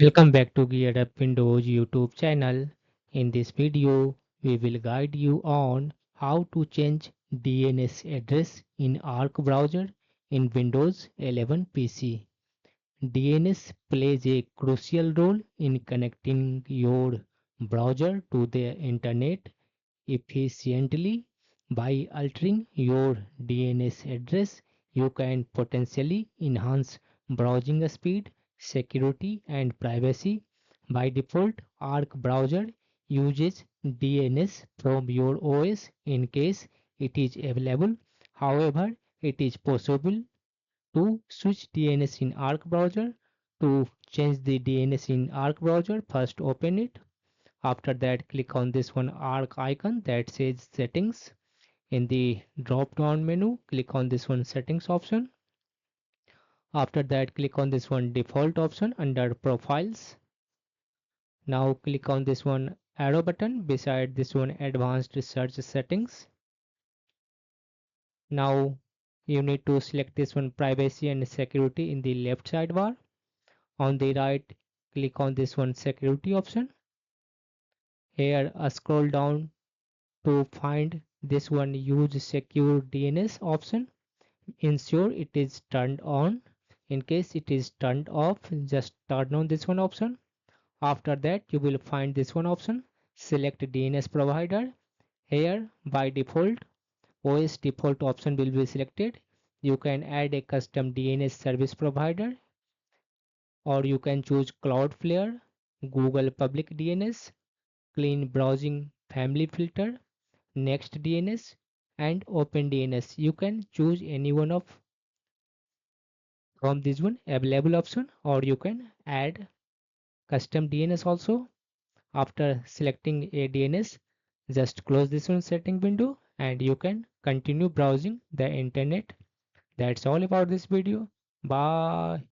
Welcome back to Geared Up Windows YouTube channel. In this video, we will guide you on how to change DNS address in Arc browser in Windows 11 PC. DNS plays a crucial role in connecting your browser to the internet efficiently. By altering your DNS address, you can potentially enhance browsing speed, security, and privacy. By default, Arc browser uses DNS from your OS in case it is available. However, it is possible to switch DNS in Arc browser. To change the DNS in Arc browser, first open it. After that, click on this one arc icon that says settings. In the drop down menu, click on this one settings option. After that, click on this one default option under profiles. Now click on this one arrow button beside this one advanced search settings. Now you need to select this one privacy and security in the left sidebar. On the right, click on this one security option. Here, scroll down to find this one use secure DNS option. Ensure it is turned on. In case it is turned off, just turn on this one option. After that, you will find this one option. Select DNS provider. Here by default, OS default option will be selected. You can add a custom DNS service provider, or you can choose Cloudflare, Google Public DNS, Clean Browsing Family Filter, Next DNS, and Open DNS. You can choose any one of from this one available option, or you can add custom DNS also. After selecting a DNS, just close this one setting window and you can continue browsing the internet. That's all about this video. Bye.